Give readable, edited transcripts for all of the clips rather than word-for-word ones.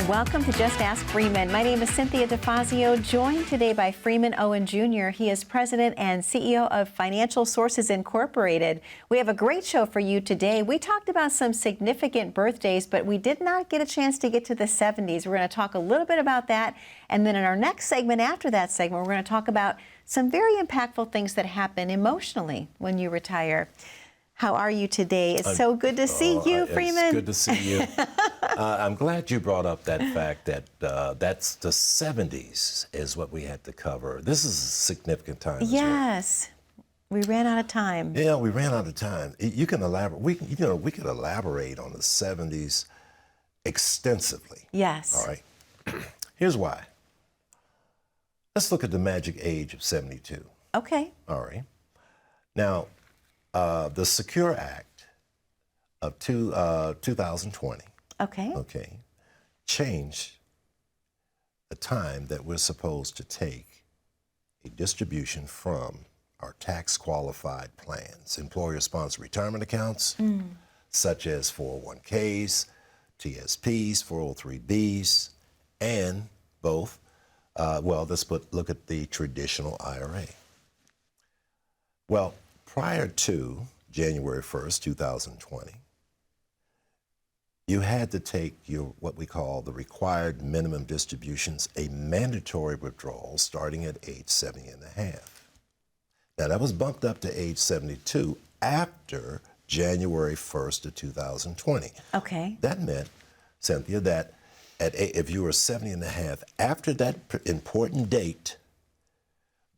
Welcome to Just Ask Freeman. My name is Cynthia Defazio, joined today by Freeman Owen Jr. He is president and CEO of Financial Sources Incorporated. We have a great show for you today. We talked about some significant birthdays, but we did not get a chance to get to the 70s. We're going to talk a little bit about that. And then in our next segment, after that segment, we're going to talk about some very impactful things that happen emotionally when you retire. How are you today? It's so good to see you, Freeman. It's good to see you. I'm glad you brought up that fact that that's the 70s is what we had to cover. This is a significant time. Yes. We ran out of time. Yeah, we ran out of time. You can elaborate. We could elaborate on the 70s extensively. Yes. All right. Here's why. Let's look at the magic age of 72. Okay. All right. Now, the Secure Act of 2020, okay, changed the time that we're supposed to take a distribution from our tax-qualified plans, employer-sponsored retirement accounts, such as 401ks, TSPs, 403bs, and both, let's look at the traditional IRA. Well, prior to January 1st, 2020, you had to take your what we call the required minimum distributions, a mandatory withdrawal starting at age 70 and a half. Now that was bumped up to age 72 after January 1st of 2020. Okay. That meant, Cynthia, that if you were 70 and a half, after that important date,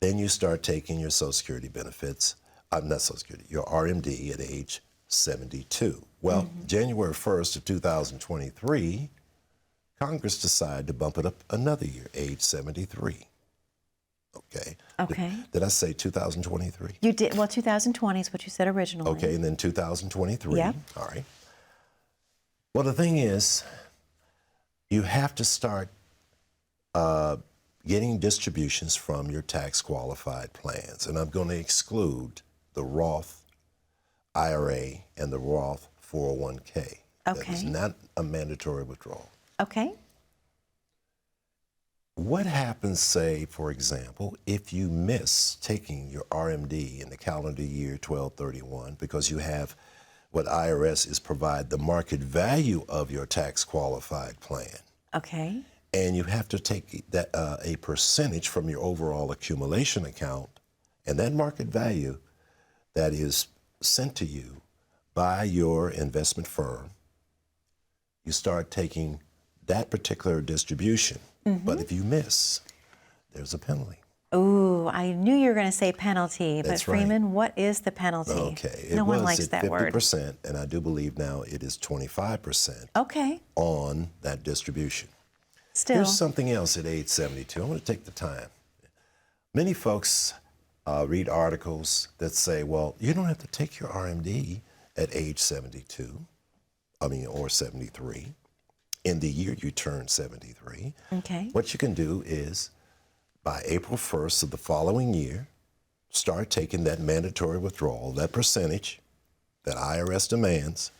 then you start taking your Social Security benefits, not Social Security, your RMD at age 72. Well, January 1st of 2023, Congress decided to bump it up another year, age 73. Okay. Okay. Did I say 2023? You did. Well, 2020 is what you said originally. Okay, and then 2023. Yeah. All right. Well, the thing is, you have to start getting distributions from your tax-qualified plans. And I'm going to exclude the Roth IRA and the Roth 401k. Okay. That is not a mandatory withdrawal. Okay. What happens, say, for example, if you miss taking your RMD in the calendar year 1231 because you have what IRS is provide the market value of your tax-qualified plan? Okay. And you have to take that a percentage from your overall accumulation account, and that market value that is sent to you by your investment firm, you start taking that particular distribution. But if you miss, there's a penalty. Ooh, I knew you were going to say penalty, That's but Freeman, what is the penalty? Okay. No one was likes at that 50%, word. and I do believe now it is 25% Okay. on that distribution. Still. Here's something else at age 72. I want to take the time. Many folks read articles that say, well, you don't have to take your RMD at age 72, or 73, in the year you turn 73. Okay. What you can do is, by April 1st of the following year, start taking that mandatory withdrawal, that percentage that IRS demands.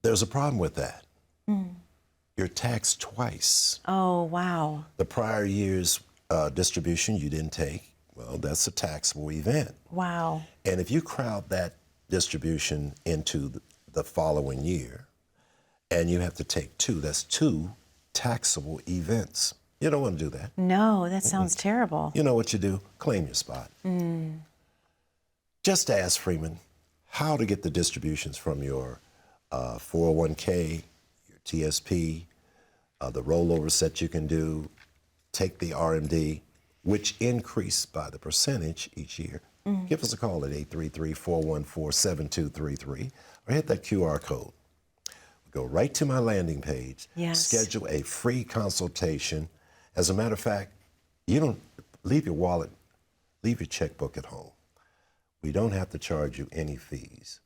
There's a problem with that. You're taxed twice. Oh, wow. The prior year's distribution you didn't take, well, that's a taxable event. Wow. And if you crowd that distribution into the following year, and you have to take two, that's two taxable events. You don't want to do that. No, that sounds terrible. You know what you do? Claim your spot. Just ask Freeman how to get the distributions from your 401k, your TSP, the rollovers that you can do, take the RMD, which increase by the percentage each year. Give us a call at 833-414-7233 or hit that QR code. Go right to my landing page, schedule a free consultation. As a matter of fact, you don't leave your wallet, leave your checkbook at home. We don't have to charge you any fees.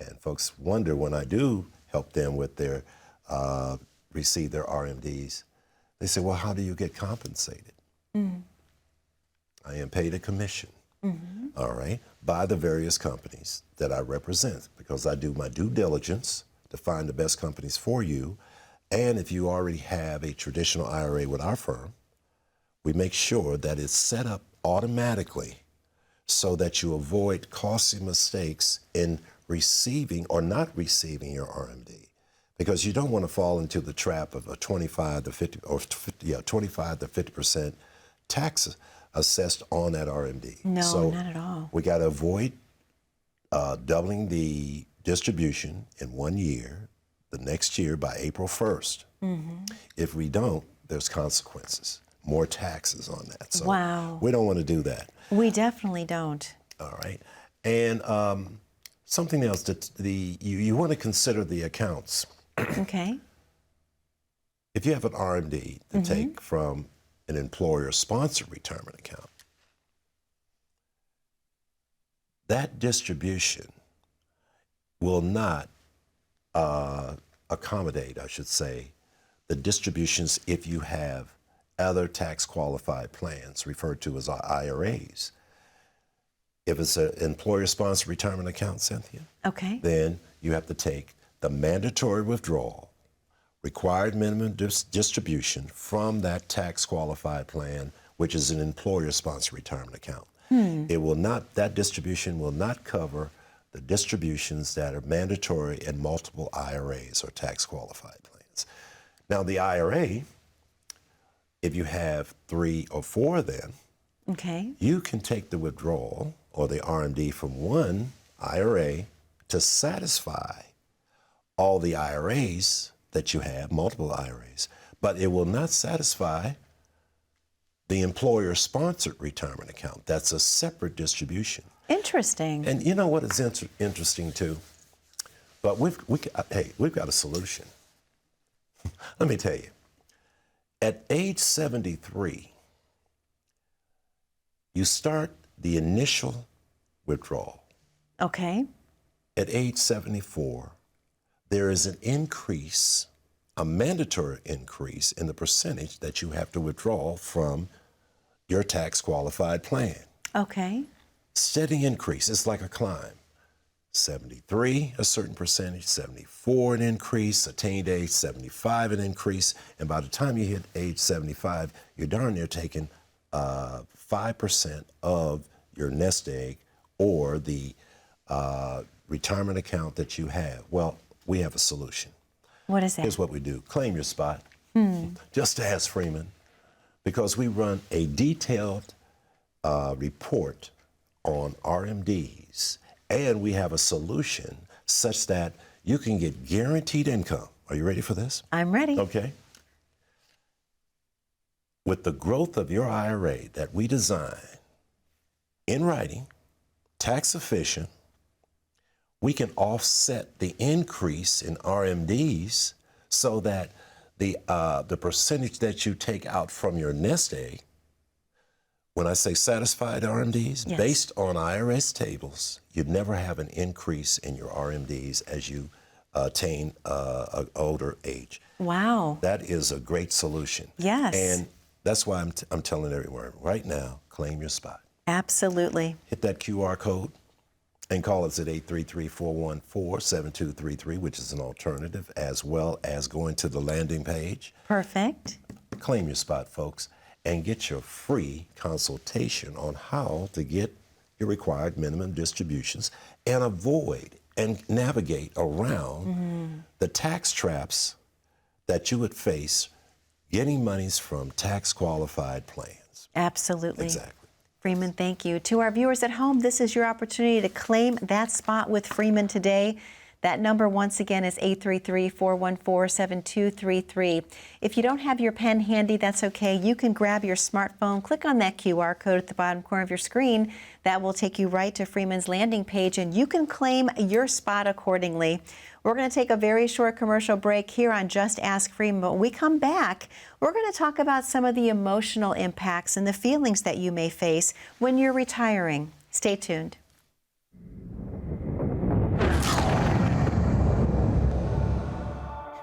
And folks wonder when I do help them with their, receive their RMDs, they say, well, how do you get compensated? I am paid a commission, all right, by the various companies that I represent because I do my due diligence to find the best companies for you. And if you already have a traditional IRA with our firm, we make sure that it's set up automatically so that you avoid costly mistakes in receiving or not receiving your RMD, because you don't want to fall into the trap of a 25 to 50% tax assessed on that RMD. No, so not at all. We got to avoid doubling the distribution in 1 year, the next year by April 1st. If we don't, there's consequences, more taxes on that. So wow. We don't want to do that. We definitely don't. All right. And something else, that you want to consider the accounts. Okay. If you have an RMD to take from an employer-sponsored retirement account, that distribution will not accommodate, I should say, the distributions if you have other tax-qualified plans referred to as IRAs. If it's an employer-sponsored retirement account, Cynthia, okay, then you have to take the mandatory withdrawal, required minimum distribution from that tax-qualified plan, which is an employer-sponsored retirement account. It will not, that distribution will not cover the distributions that are mandatory in multiple IRAs or tax-qualified plans. Now, the IRA, if you have 3 or 4 of them, okay, you can take the withdrawal or the RMD from one IRA to satisfy all the IRAs that you have, multiple IRAs, but it will not satisfy the employer-sponsored retirement account. That's a separate distribution. interesting. And you know what is interesting too? But we've got a solution. Let me tell you. At age 73, you start the initial withdrawal. Okay. At age 74, there is an increase, a mandatory increase in the percentage that you have to withdraw from your tax-qualified plan. Okay. Steady increase. It's like a climb. 73, a certain percentage, 74, an increase, attained age 75, an increase, and by the time you hit age 75, you're darn near taking 5% of your nest egg or the retirement account that you have. Well, we have a solution. What is that? Here's what we do. Claim your spot. Just ask Freeman, because we run a detailed report on RMDs, and we have a solution such that you can get guaranteed income. Are you ready for this? I'm ready. Okay. With the growth of your IRA that we design in writing, tax efficient, we can offset the increase in RMDs so that the percentage that you take out from your nest egg, when I say satisfied RMDs, yes, based on IRS tables, you'd never have an increase in your RMDs as you attain an older age. Wow. That is a great solution. Yes. And that's why I'm telling everyone right now, claim your spot. Absolutely. Hit that QR code and call us at 833-414-7233, which is an alternative, as well as going to the landing page. Perfect. Claim your spot, folks, and get your free consultation on how to get your required minimum distributions and avoid and navigate around the tax traps that you would face getting monies from tax-qualified plans. Absolutely. Exactly. Freeman, thank you. To our viewers at home, this is your opportunity to claim that spot with Freeman today. That number, once again, is 833-414-7233. If you don't have your pen handy, that's okay. You can grab your smartphone, click on that QR code at the bottom corner of your screen. That will take you right to Freeman's landing page, and you can claim your spot accordingly. We're going to take a very short commercial break here on Just Ask Freeman, but when we come back, we're going to talk about some of the emotional impacts and the feelings that you may face when you're retiring. Stay tuned.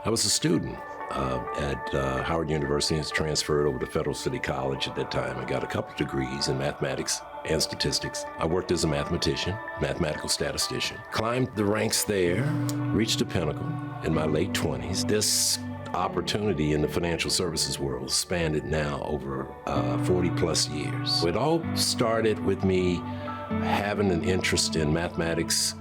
I was a student at Howard University and was transferred over to Federal City College at that time. I got a couple of degrees in mathematics and statistics. I worked as a mathematician, mathematical statistician. Climbed the ranks there, reached a pinnacle in my late 20s. This opportunity in the financial services world spanned it now over 40 plus years. It all started with me having an interest in mathematics,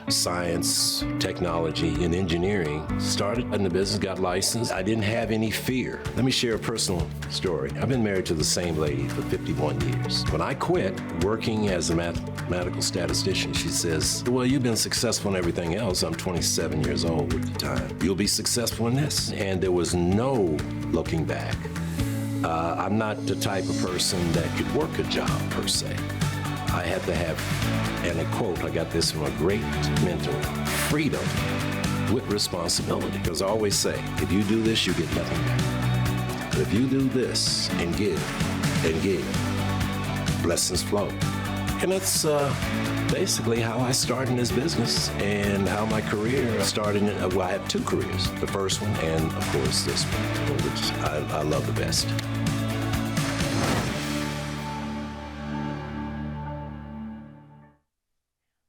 science, technology, and engineering. Started in the business, got licensed. I didn't have any fear. Let me share a personal story. I've been married to the same lady for 51 years. When I quit working as a mathematical statistician, she says, well, you've been successful in everything else. I'm 27 years old at the time. You'll be successful in this. And there was no looking back. I'm not the type of person that could work a job per se. I had to have, and a quote, I got this from a great mentor, freedom with responsibility. Because I always say, if you do this, you get nothing back. But if you do this and give, blessings flow. And that's basically how I started in this business and how my career started. Well, I have two careers, the first one and, of course, this one, which I love the best.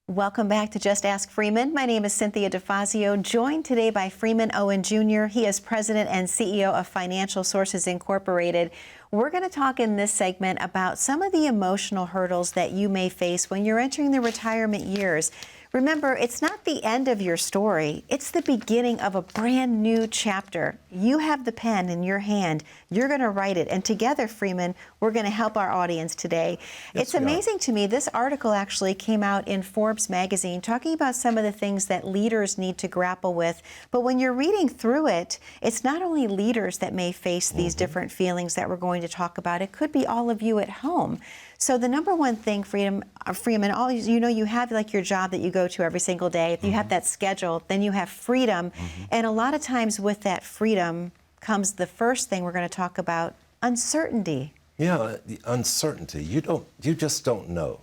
Welcome back to Just Ask Freeman. My name is Cynthia Defazio, joined today by Freeman Owen Jr. He is President and CEO of Financial Sources Incorporated. We're going to talk in this segment about some of the emotional hurdles that you may face when you're entering the retirement years. Remember, it's not the end of your story. It's the beginning of a brand new chapter. You have the pen in your hand. You're going to write it. And together, Freeman, we're going to help our audience today. Yes, it's amazing to me. This article actually came out in Forbes magazine talking about some of the things that leaders need to grapple with. But when you're reading through it, it's not only leaders that may face these different feelings that we're going to talk about. It could be all of you at home. So the number one thing, Freeman, you have like your job that you go to every single day. If you have that schedule, then you have freedom. And a lot of times with that freedom comes the first thing we're going to talk about, uncertainty. Yeah, the uncertainty. You just don't know.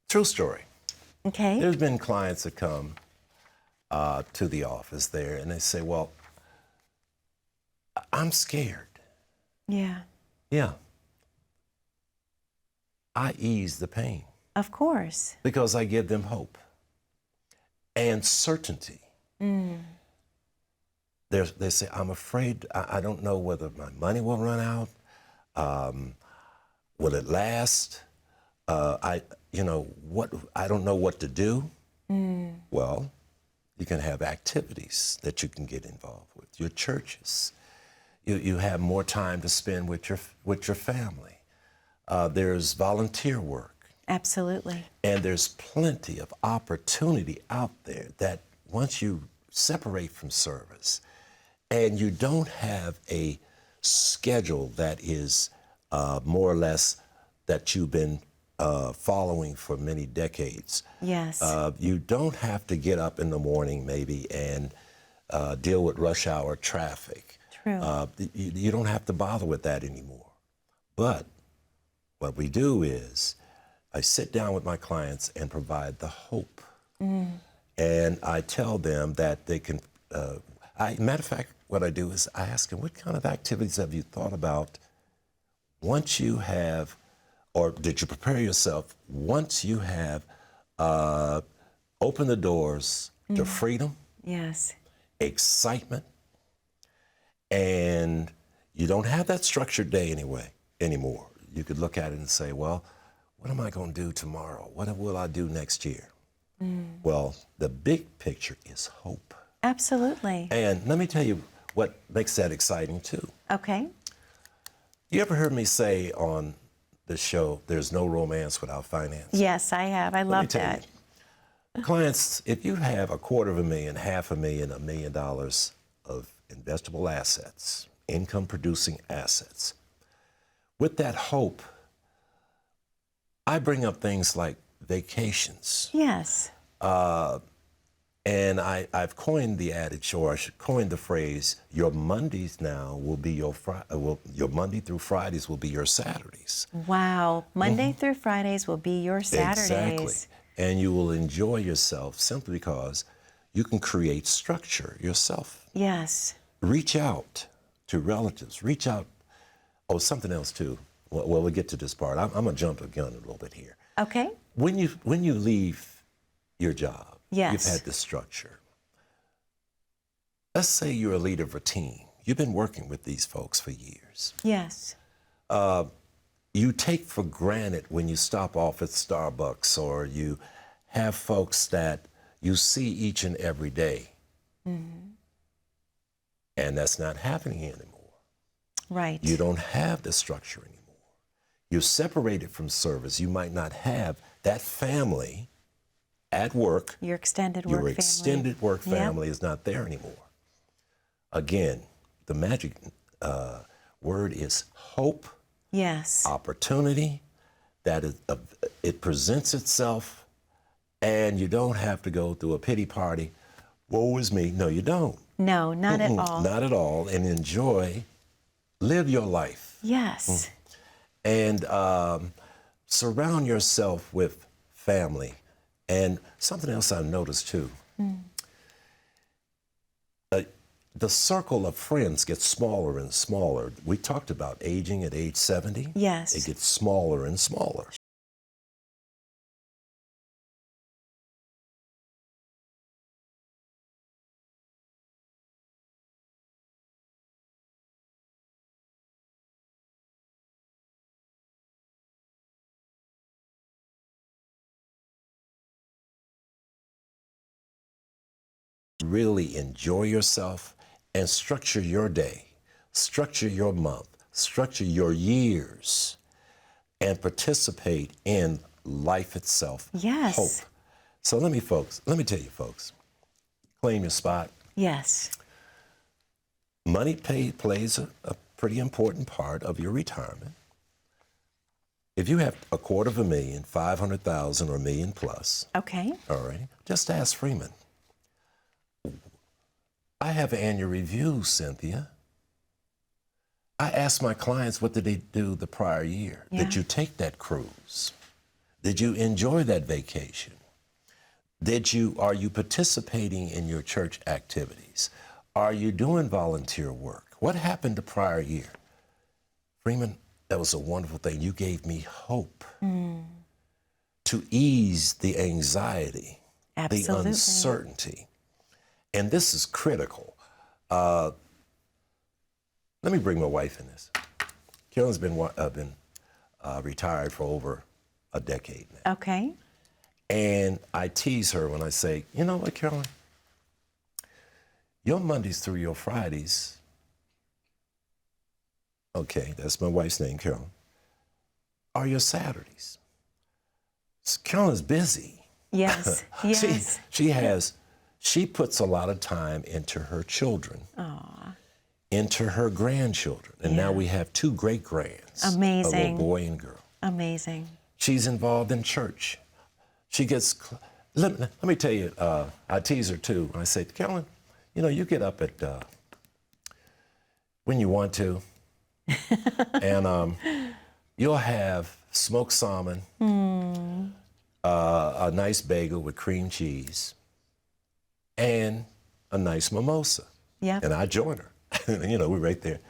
True story. Okay. There's been clients that come to the office there and they say, well, I'm scared. Yeah. Yeah. I ease the pain. Of course. Because I give them hope and certainty. They say, I'm afraid, I don't know whether my money will run out. Will it last? I don't know what to do. Well, you can have activities that you can get involved with. Your churches. You have more time to spend with your family. There's volunteer work. Absolutely. And there's plenty of opportunity out there that once you separate from service and you don't have a schedule that is more or less that you've been following for many decades. Yes. You don't have to get up in the morning maybe and deal with rush hour traffic. True. You don't have to bother with that anymore. But what we do is I sit down with my clients and provide the hope. And I tell them that they can, matter of fact, what I do is I ask them, what kind of activities have you thought about once you have, or did you prepare yourself once you have opened the doors to freedom, yes, excitement, and you don't have that structured day anymore. You could look at it and say, well, what am I going to do tomorrow? What will I do next year? Well, the big picture is hope. Absolutely. And let me tell you what makes that exciting too. Okay. You ever heard me say on the show, there's no romance without finance? Yes, I have. I love that. Clients, if you have $250,000, $500,000, $1 million of investable assets, income producing assets, with that hope, I bring up things like vacations. Yes. And I've coined the adage, or I should coin the phrase, your Mondays now will be your Monday through Fridays will be your Saturdays. Wow. Monday through Fridays will be your Saturdays. Exactly. And you will enjoy yourself simply because you can create structure yourself. Yes. Reach out to relatives. Reach out. Oh, something else too. well, we'll get to this part. I'm going to jump the gun a little bit here. Okay. When you leave your job, yes. you've had this structure. Let's say you're a leader of a team. You've been working with these folks for years. Yes. You take for granted when you stop off at Starbucks or you have folks that you see each and every day. Mm-hmm. And that's not happening anymore. Right. You don't have the structure anymore. You're separated from service. You might not have that family at work. Your extended work family. Your extended work family is not there anymore. Again, the magic word is hope. Yes. Opportunity. That is, it presents itself, and you don't have to go through a pity party. Woe is me. No, you don't. No, not at all. Not at all. And enjoy, live your life. Yes. And surround yourself with family. And something else I've noticed too. The circle of friends gets smaller and smaller. We talked about aging at age 70. Yes. It gets smaller and smaller. Really enjoy yourself and structure your day, structure your month, structure your years, and participate in life itself. Yes. Hope. So let me tell you, folks, claim your spot. Yes. Money plays a pretty important part of your retirement. If you have $250,000, 500,000, or $1 million plus, okay. All right, just ask Freeman. I have an annual review, Cynthia. I ask my clients, what did they do the prior year? Yeah. Did you take that cruise? Did you enjoy that vacation? Are you participating in your church activities? Are you doing volunteer work? What happened the prior year? Freeman, that was a wonderful thing. You gave me hope to ease the anxiety, Absolutely. the uncertainty. And this is critical. Let me bring my wife in this. Carolyn's been retired for over a decade now. Okay. And I tease her when I say, you know what, Carolyn? Your Mondays through your Fridays, okay, that's my wife's name, Carolyn, are your Saturdays. Carolyn's busy. Yes, yes. She puts a lot of time into her children, into her grandchildren. And now we have 2 great-grands. Amazing. A little boy and girl. Amazing. She's involved in church. She gets, let me tell you, I tease her too. I say, Carolyn, you know, you get up at, when you want to, and you'll have smoked salmon, a nice bagel with cream cheese, and a nice mimosa. Yeah. And I join her. You know, we're right there.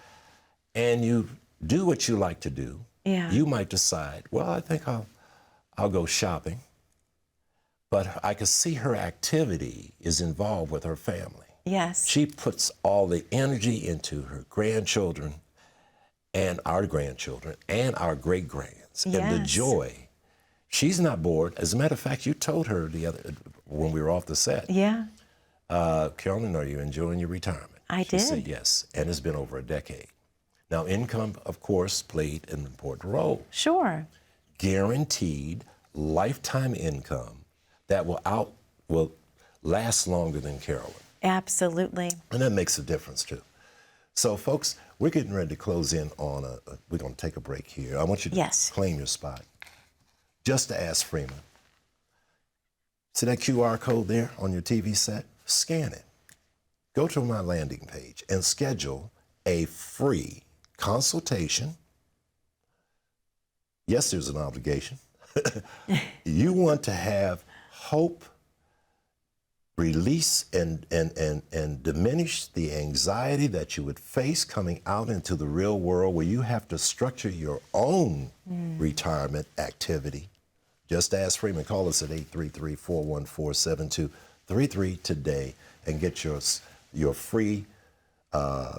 And you do what you like to do. Yeah. You might decide, well, I think I'll go shopping. But I could see her activity is involved with her family. Yes. She puts all the energy into her grandchildren and our grandchildren and our great-grands. Yes. And the joy. She's not bored. As a matter of fact, you told her when we were off the set. Yeah. Carolyn, are you enjoying your retirement? I did. She said yes, and it's been over a decade. Now, income, of course, played an important role. Sure. Guaranteed lifetime income that will last longer than Carolyn. Absolutely. And that makes a difference, too. So, folks, we're getting ready to close in on we're going to take a break here. I want you to claim your spot. Just to ask Freeman. See that QR code there on your TV set? Scan it. Go to my landing page and schedule a free consultation. Yes, there's an obligation. You want to have hope, release and diminish the anxiety that you would face coming out into the real world where you have to structure your own retirement activity. Just ask Freeman. Call us at 833-414-7233 today and get your free, I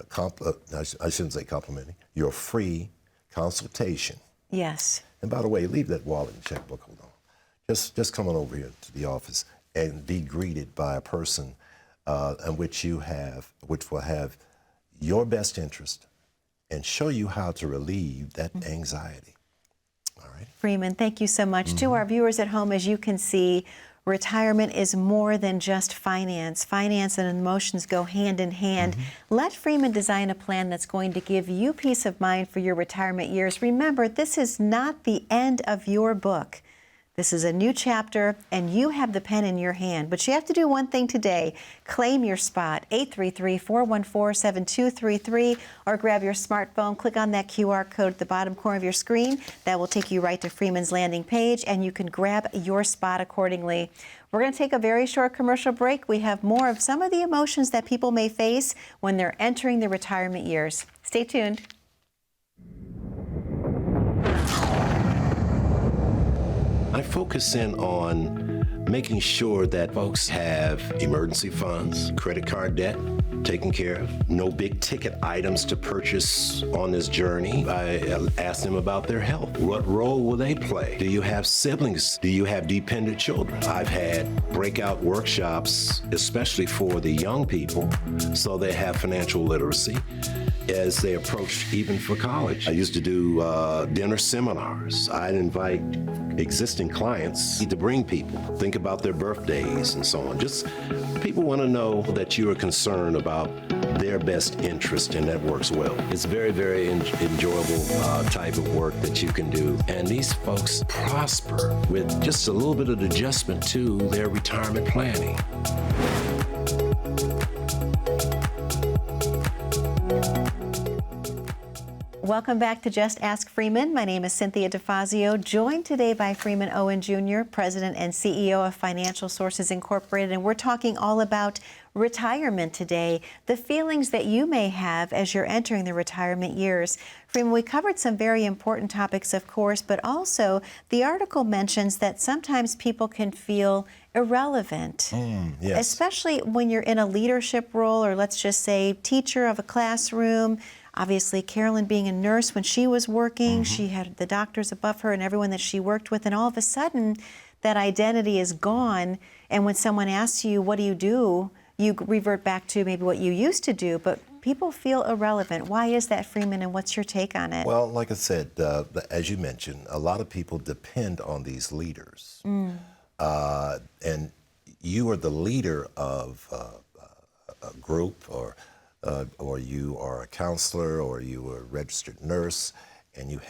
shouldn't say complimentary, your free consultation. Yes. And by the way, leave that wallet and checkbook. Hold on. Just come on over here to the office and be greeted by a person which will have your best interest and show you how to relieve that anxiety. All right. Freeman, thank you so much. To our viewers at home, as you can see, retirement is more than just finance. Finance and emotions go hand in hand. Let Freeman design a plan that's going to give you peace of mind for your retirement years. Remember, this is not the end of your book. This is a new chapter, and you have the pen in your hand. But you have to do one thing today. Claim your spot, 833-414-7233, or grab your smartphone, click on that QR code at the bottom corner of your screen. That will take you right to Freeman's landing page, and you can grab your spot accordingly. We're going to take a very short commercial break. We have more of some of the emotions that people may face when they're entering the retirement years. Stay tuned. I focus in on making sure that folks have emergency funds, credit card debt taken care of, no big ticket items to purchase on this journey. I ask them about their health. What role will they play? Do you have siblings? Do you have dependent children? I've had breakout workshops, especially for the young people, so they have financial literacy as they approach even for college. I used to do dinner seminars. I'd invite existing clients to bring people, think about their birthdays and so on. Just people want to know that you are concerned about their best interest, and that works well. It's very, very enjoyable type of work that you can do. And these folks prosper with just a little bit of adjustment to their retirement planning. Welcome back to Just Ask Freeman. My name is Cynthia Defazio, joined today by Freeman Owen Jr., President and CEO of Financial Sources Incorporated, and we're talking all about retirement today, the feelings that you may have as you're entering the retirement years. Freeman, we covered some very important topics, of course, but also the article mentions that sometimes people can feel irrelevant, yes. Especially when you're in a leadership role, or let's just say teacher of a classroom. Obviously, Carolyn being a nurse, when she was working, she had the doctors above her and everyone that she worked with, and all of a sudden, that identity is gone. And when someone asks you, what do? You revert back to maybe what you used to do, but people feel irrelevant. Why is that, Freeman, and what's your take on it? Well, like I said, as you mentioned, a lot of people depend on these leaders. And you are the leader of a group, or you are a counselor, or you are a registered nurse, and you're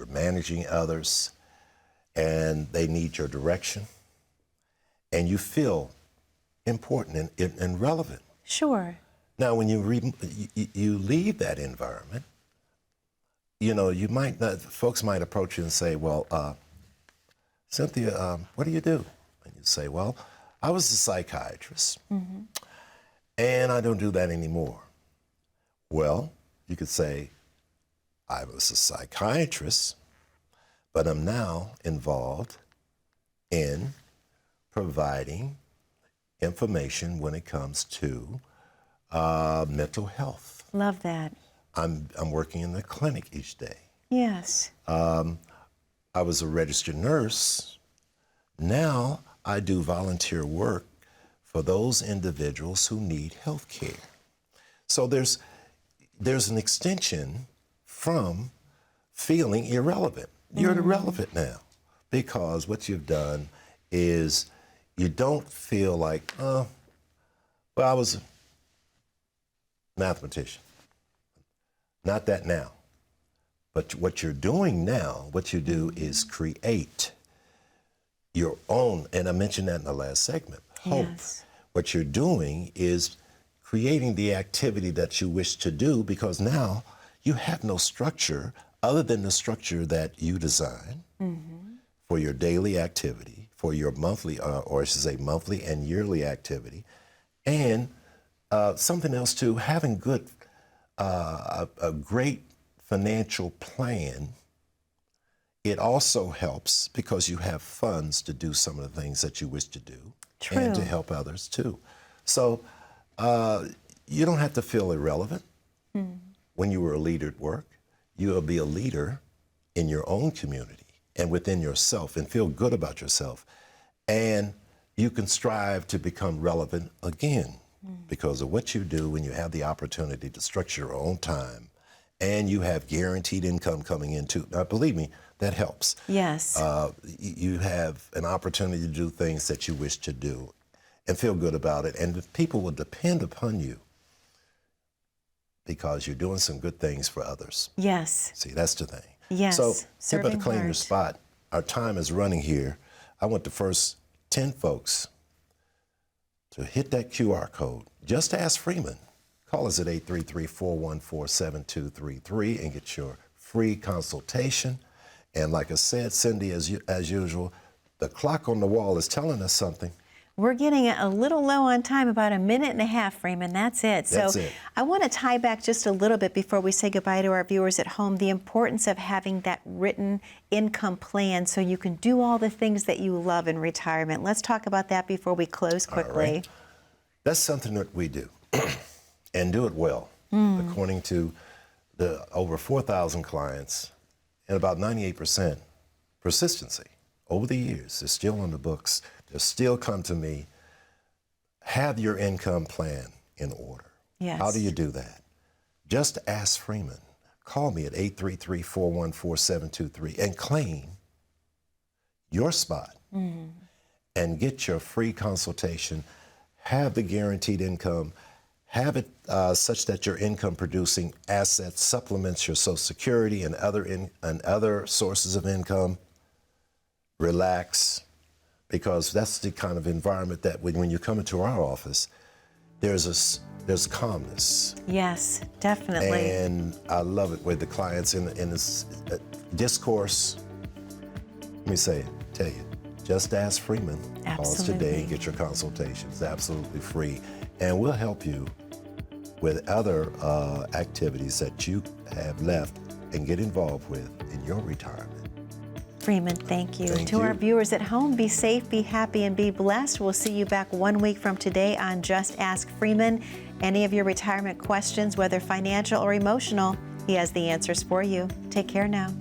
managing others, and they need your direction, and you feel important and relevant. Sure. Now, when you leave that environment, you might not. Folks might approach you and say, "Well, Cynthia, what do you do?" And you say, "Well, I was a psychiatrist." And I don't do that anymore. Well, you could say, I was a psychiatrist, but I'm now involved in providing information when it comes to mental health. Love that. I'm working in the clinic each day. Yes. I was a registered nurse. Now I do volunteer work for those individuals who need health care. So there's an extension from feeling irrelevant. You're irrelevant now, because what you've done is you don't feel like, well, I was a mathematician. Not that now. But what you're doing now, what you do is create your own, and I mentioned that in the last segment, hope. Yes. What you're doing is creating the activity that you wish to do, because now you have no structure other than the structure that you design for your daily activity, for your monthly, or I should say monthly and yearly activity. And something else too, having a great financial plan, it also helps because you have funds to do some of the things that you wish to do. True. And to help others too. So you don't have to feel irrelevant when you were a leader at work. You'll be a leader in your own community and within yourself and feel good about yourself. And you can strive to become relevant again because of what you do when you have the opportunity to structure your own time and you have guaranteed income coming in too. Now, believe me, that helps. Yes. You have an opportunity to do things that you wish to do and feel good about it. And people will depend upon you because you're doing some good things for others. Yes. See, that's the thing. Yes. So, you better Serving claim your heart. spot. Our time is running here. I want the first 10 folks to hit that QR code. Just ask Freeman. Call us at 833-414-7233 and get your free consultation. And like I said, Cindy, as usual, the clock on the wall is telling us something. We're getting a little low on time, about a minute and a half, Freeman. That's it. That's it. I want to tie back just a little bit before we say goodbye to our viewers at home, the importance of having that written income plan so you can do all the things that you love in retirement. Let's talk about that before we close quickly. All right. That's something that we do and do it well. According to the over 4,000 clients and about 98% persistency over the years, they're still on the books. They'll still come to me. Have your income plan in order. Yes. How do you do that? Just ask Freeman. Call me at 833-414-7233 and claim your spot and get your free consultation. Have the guaranteed income. Have it such that your income producing assets supplements your Social Security and other sources of income. Relax, because that's the kind of environment that when you come into our office, there's calmness. Yes, definitely. And I love it with the clients in this discourse. Let me tell you, just ask Freeman. Absolutely. Call us today and get your consultation. It's absolutely free. And we'll help you with other activities that you have left and get involved with in your retirement. Freeman, thank you. Thank to you. our viewers at home, be safe, be happy, and be blessed. We'll see you back 1 week from today on Just Ask Freeman. Any of your retirement questions, whether financial or emotional, he has the answers for you. Take care now.